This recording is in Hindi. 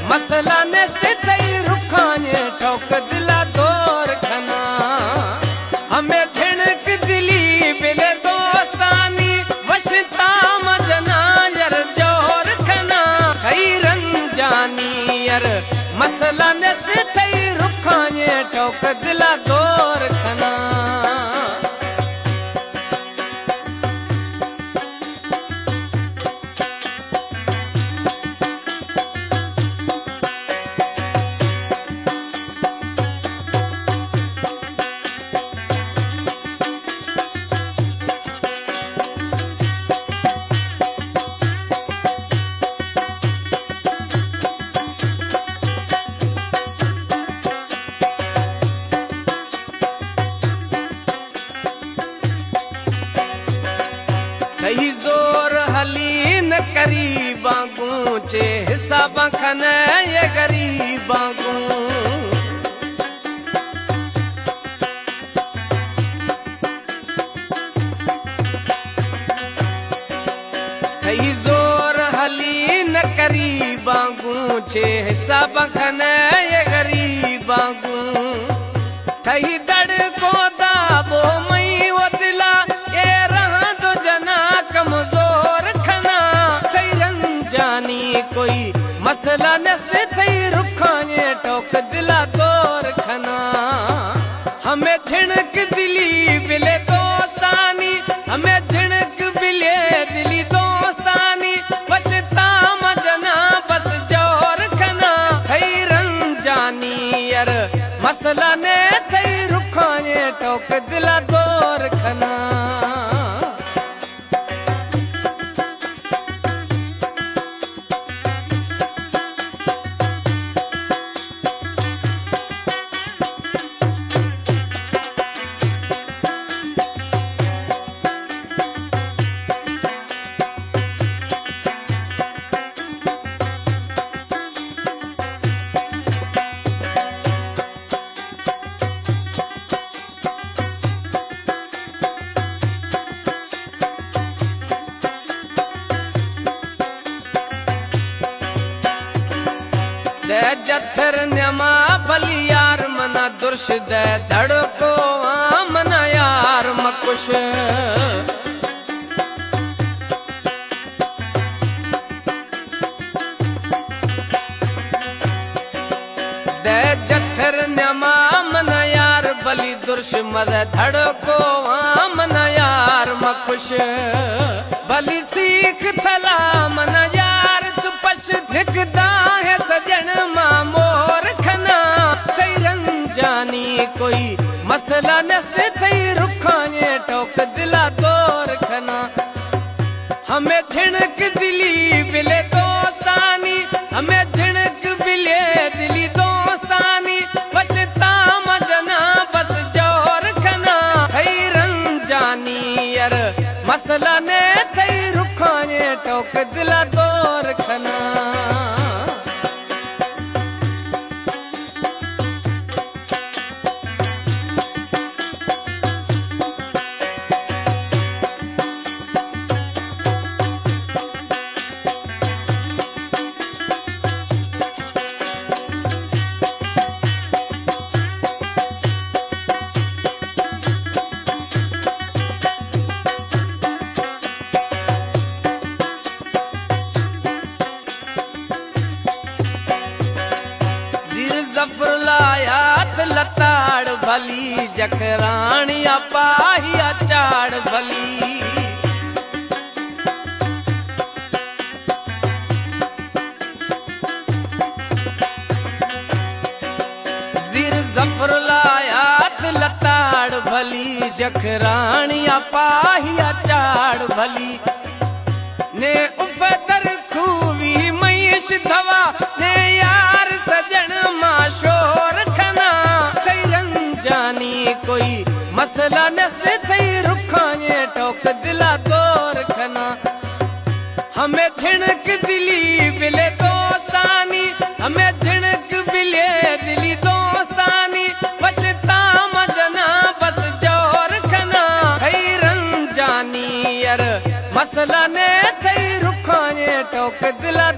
मसला नेस्ते तई रुखाने ठोक दिला दौर खना हमें झिणक दिली बिले दोस्तानी वशता मजना यर जोर खना थई रंजानी यर मसला नेस्ते तई रुखाने ठोक दिला दौर खना कही जोर हली न करीबागू चे हिसाब खने ये गरीबागू कही जोर हली न करीबागू चे हिसाब खने ये गरीबागू कही दड़ को दाबो मई वो दिला कमजोर खना थई रंजानी कोई मसला नस्ते थई रुखाने टोक दिला दौर खना हमें झिणक दिली बिले दोस्तानी हमें झिणक बिले दिली दोस्तानी वशता मजना बस जोर खना थई रंजानी यार मसला ने थई रुखाने टोक दिला दौर खना दे जत्थर न्यमा भली यार मना दुर्श दे धड़को मना यार मकुश दे जत्थर न्यमा मना यार भली दुर्श मद धड़को मना यार मकुश भली सीख थला मना यार तू पश निकदा है सजन मोर खना थई रंजानी कोई मसला नस्ते थई रुखाने टोक दिला दौर खना हमें झिणक दिली बिले दोस्तानी हमें झिणक बिले दिली दोस्तानी वशता मजना बस जोर खना थई रंजानी यार मसला ने थई रुखाने टोक दिला दौर खना जफरलायात लताड़ भली जखरानिया पाहिया चाड़ भली जीर जफरलायात लताड़ भली जखरानिया पाहिया चाड़ भली ने उफदर खूवी मईश धवा ने यार सजन माशोर खना थई रंजानी कोई मसला नस्ते थई रुखाने टोक दिला दौर खना हमें झिणक दिली बिले दोस्तानी हमें झिणक बिले दिली दोस्तानी वशता मजना बस जोर खना थई रंजानी यार मसला ने थई रुखाने टोक दिला